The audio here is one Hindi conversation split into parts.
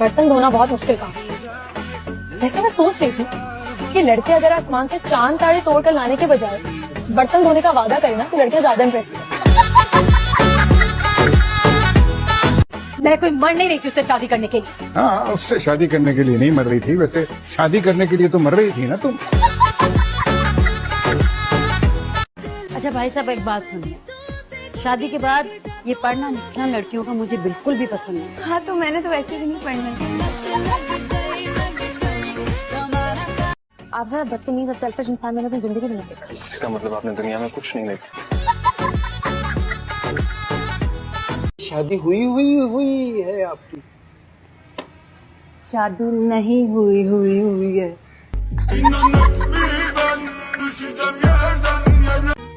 बर्तन धोना बहुत मुश्किल काम है। वैसे मैं सोच रही थी कि लड़के अगर आसमान से चांद तारे तोड़ कर लाने के बजाय बर्तन धोने का वादा करें ना तो लड़कियां ज्यादा इंप्रेस होंगी। मैं कोई मर नहीं रही थी उससे शादी करने के लिए। हाँ, उससे शादी करने के लिए नहीं मर रही थी, वैसे शादी करने के लिए तो मर रही थी ना तुम। अच्छा भाई साहब, एक बात सुनिए, शादी के बाद ये पढ़ना लिखना लड़कियों का मुझे बिल्कुल भी पसंद नहीं। हाँ, तो मैंने तो वैसे भी नहीं पढ़ना। आप जरा बदतमीज और सेल्फिश इंसान मैंने अपनी जिंदगी में नहीं देखा। इसका मतलब आपने दुनिया में कुछ नहीं देखा। शादी हुई है आपकी? शादी नहीं हुई है।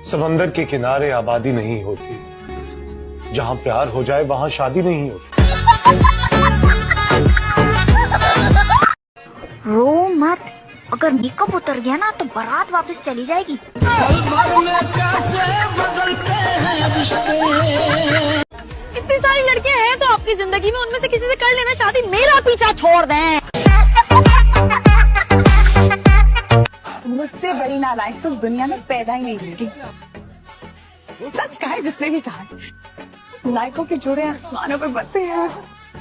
समंदर के किनारे आबादी नहीं होती, जहाँ प्यार हो जाए वहाँ शादी नहीं होती। रो मत, अगर मेकअप उतर गया ना तो बारात वापस चली जाएगी। इतनी सारी लड़कियां हैं तो आपकी जिंदगी में, उनमें से किसी से कर लेना शादी, मेरा पीछा छोड़ दें। मुझसे बड़ी नालायक तो दुनिया में पैदा ही नहीं होगी। सच कहा है जिसने भी कहा, नालायकों के जोड़े आसमानों पे बढ़ते हैं,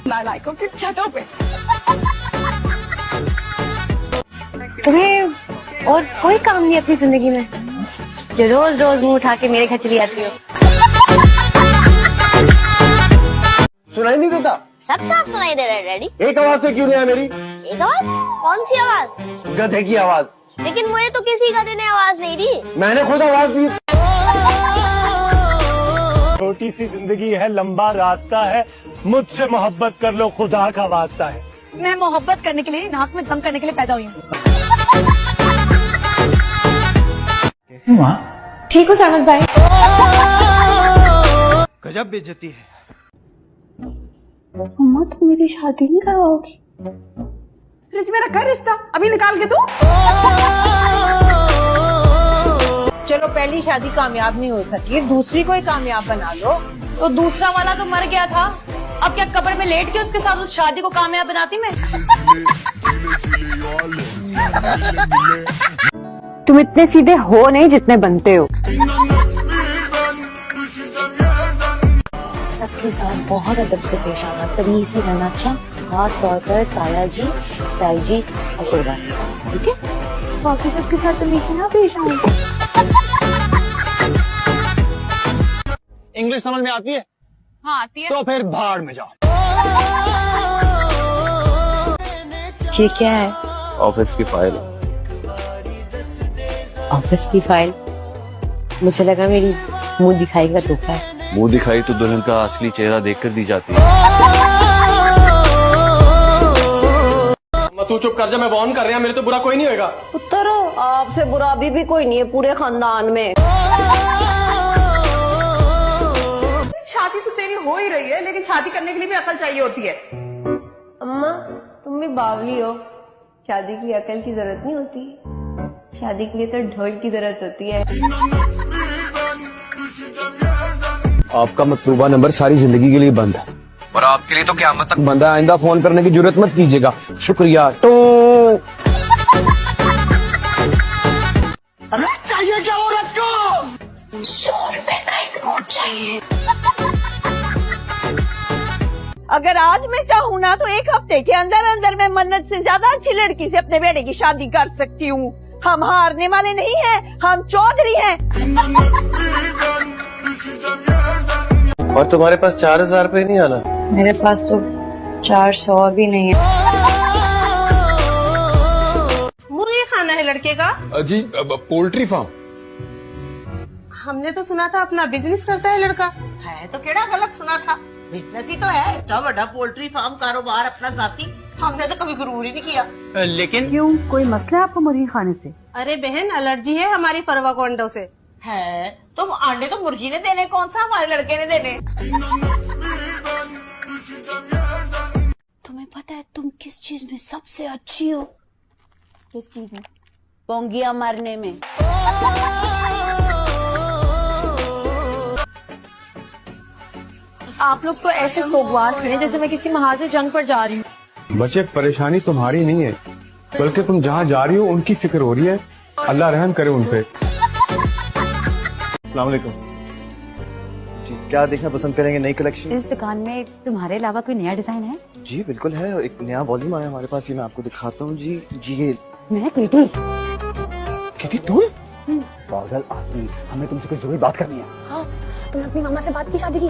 नालायकों की छतों पे। तुम्हें और कोई काम नहीं अपनी जिंदगी में जो रोज रोज मुंह उठा के मेरे घर चली आती हो? सुनाई नहीं देता? सब साफ सुनाई दे रहा है डैडी। एक आवाज से क्यों नहीं है मेरी? एक आवाज? कौन सी आवाज? गधे की आवाज। लेकिन मुझे तो किसी गधे ने आवाज नहीं दी। मैंने खुद आवाज दी। छोटी सी जिंदगी है, लंबा रास्ता है, मुझसे मोहब्बत कर लो, खुदा का वास्ता है। मैं मोहब्बत करने के लिए, नाक में दम करने के लिए पैदा हुई हूँ। ठीक हो सरमत भाई? गजब बेइज्जती है। मम्मा, तुम मेरी शादी नहीं करवाओगी? फ्रिज में रखा है रिश्ता, अभी निकाल के दो। चलो, पहली शादी कामयाब नहीं हो सकी, दूसरी कोई कामयाब बना लो। तो दूसरा वाला तो मर गया था, अब क्या कब्र में लेट के उसके साथ उस शादी को कामयाब बनाती मैं? तुम इतने सीधे हो नहीं जितने बनते हो। सबके साथ बहुत अदब से पेश आना, तमीज से रहना, अच्छा, खास तौर पर ताया जी, ताई जी और कुर्बानी, ठीक है? बाकी सबके साथ तमीज से ना पेश आऊं। इंग्लिश समझ में आती है? हाँ आती है। तो फिर भाड़ में जाओ। ये क्या है? ऑफिस की फाइल। ऑफिस की फाइल? मुझे लगा मेरी मुंह दिखाई का तोहफा है। मुंह दिखाई तो दुल्हन का असली चेहरा देखकर दी जाती है। तू चुप कर जा, मैं वार्न कर रहा, मेरे तो बुरा कोई नहीं होगा। उत्तरो, आपसे बुरा अभी भी कोई नहीं है पूरे खानदान में। शादी तो तेरी हो ही रही है, लेकिन शादी करने के लिए भी अकल चाहिए होती है। अम्मा, तुम भी बावली हो, शादी की अकल की जरूरत नहीं होती, शादी के लिए तो ढोल की जरूरत होती है। आपका मतलूबा नंबर सारी जिंदगी के लिए बंद है, और आपके लिए तो क़यामत तक बंद है। आइंदा फोन करने की जरूरत मत कीजिएगा। शुक्रिया। तो अरे चाहिए क्या औरत को? 100 रुपए का एक नोट चाहिए। अगर आज मैं चाहूँ ना तो एक हफ्ते के अंदर अंदर मैं मन्नत से ज्यादा अच्छी लड़की से अपने बेटे की शादी कर सकती हूँ। हम हारने वाले नहीं हैं, हम चौधरी हैं। और तुम्हारे पास 4000 रुपए नहीं आना? मेरे पास तो 400 भी नहीं है। मुर्गी खाना है लड़के का? जी, पोल्ट्री फार्म। हमने तो सुना था अपना बिजनेस करता है लड़का। है तो केड़ा गलत सुना था, बिजनेस ही तो है। इतना बड़ा पोल्ट्री फार्म कारोबार अपना जाती, हमने तो कभी गुरूर ही नहीं किया। लेकिन क्यों, कोई मसला है आपको मुर्गी खाने से? अरे बहन, एलर्जी है हमारी फरवा को अंडों से। है तो अंडे तो मुर्गी ने देने, कौन सा हमारे लड़के ने देने। तुम्हें पता है तुम किस चीज में सबसे अच्छी हो? किस चीज में? पोंगिया मारने में। आप लोग तो ऐसे सोगवार खड़े जैसे मैं किसी महाज जंग पर जा रही हूँ। बच्चे परेशानी तुम्हारी नहीं है, बल्कि तुम जहाँ जा रही हो उनकी फिक्र हो रही है। अल्लाह रहम करे उन पे। अस्सलाम वालेकुम जी, क्या देखना पसंद करेंगे? नई कलेक्शन? इस दुकान में तुम्हारे अलावा कोई नया डिजाइन है? जी बिल्कुल है, एक नया वॉल्यूम आया हमारे पास, ये मैं आपको दिखाता हूँ जी। ये मैं केटी। किटी तुम? पागल आदमी, हमें तुमसे कोई जरूरी बात करनी है। हाँ, तुमने अपनी मामा से बात की शादी की?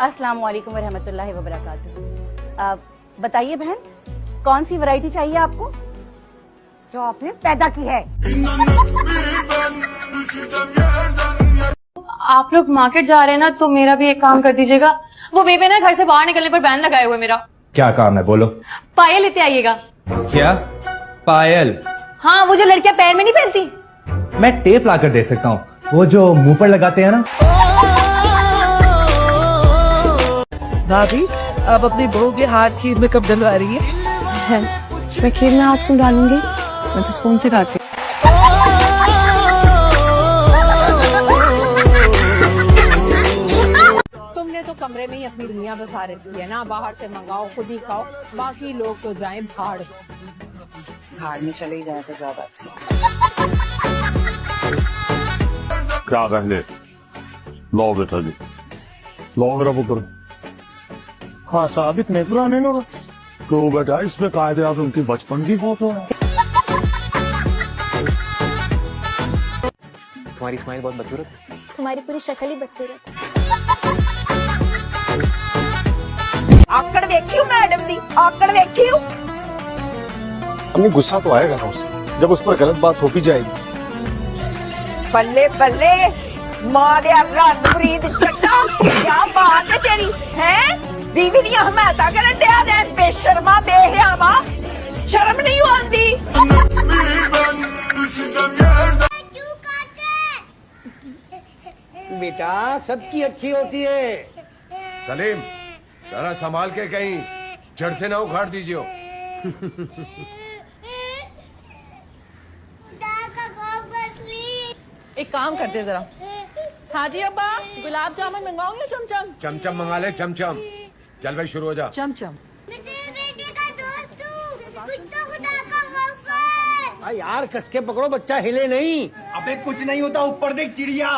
अस्सलाम वालेकुम रहमतुल्लाहि व बरकातुहू। बताइए बहन, कौन सी वैरायटी चाहिए आपको? जो आपने पैदा की है। आप लोग मार्केट जा रहे हैं ना, तो मेरा भी एक काम कर दीजिएगा। वो बेबे ना घर से बाहर निकलने पर बैन लगाए हुए मेरा। क्या काम है बोलो? पायल लेते आइएगा। क्या पायल? हाँ, वो जो लड़कियां पैर में नहीं पहनती। मैं टेप लाकर दे सकता हूँ, वो जो मुंह पर लगाते हैं ना। भाभी, आप अपनी बहू के हाथ खीर में कब डलवा रही है? मैं खीर में हाथ क्यों डालूंगी? मैं तो स्पून से खाती। तुमने तो कमरे में ही अपनी दुनिया बसा रखी है ना, बाहर से मंगाओ, खुद ही खाओ, बाकी लोग तो जाएं भाड़। भाड़ में चले ही जाए तो ज्यादा अच्छा। क्या पहले लो बेटा जी, लो मेरा पुत्र। हाँ साबित नहीं पुराने लोग तो बेटा इसमें कायदे आप उनकी बचपन की फोटो है। तुम्हारी स्माइल बहुत बदसूरत है। तुम्हारी पूरी शक्ल ही बदसूरत है। आकड़ देखी मैडम दी, आकड़ देखी। हमें गुस्सा तो आएगा ना उससे, जब उस पर गलत बात हो भी जाएगी। बल्ले बल्ले, मां दे रन मुरीद चड्डा, क्या बात है तेरी है? बीवी दी हमायता करन दिया दे, बेशर्मा बेहयावा, शर्म नहीं आंदी? बेटा सबकी अच्छी होती है। सलीम, जरा संभाल के कहीं जड़ से ना उखाड़ दीजिए। एक काम करते जरा। हाँ जी अब्बा, गुलाब जामुन मंगवाओ या चमचम? चमचम मंगा ले, चमचम। चल भाई शुरू हो जा। चमचम। यार कस के पकड़ो, बच्चा हिले नहीं। अबे कुछ नहीं होता, ऊपर देख चिड़िया।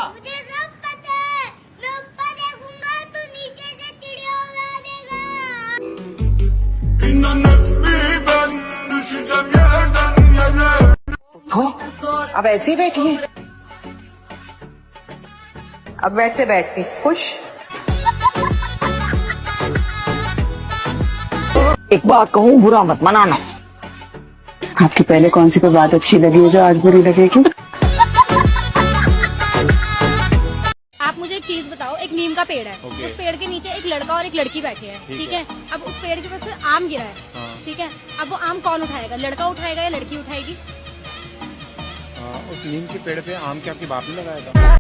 अब ऐसे ही बैठी है। अब वैसे बैठती खुश। एक बात कहूँ, बुरा मत मनाना। आपकी पहले कौन सी कोई बात अच्छी लगी है जो आज बुरी लगेगी? आप मुझे एक चीज बताओ, एक नीम का पेड़ है, उस पेड़ के नीचे एक लड़का और एक लड़की बैठे हैं, ठीक है? अब उस पेड़ के पास से आम गिरा है, ठीक है? अब वो आम कौन उठाएगा, लड़का उठाएगा या लड़की उठाएगी? उस नीम के पेड़ पे आम के आपके बाप ने लगाया था।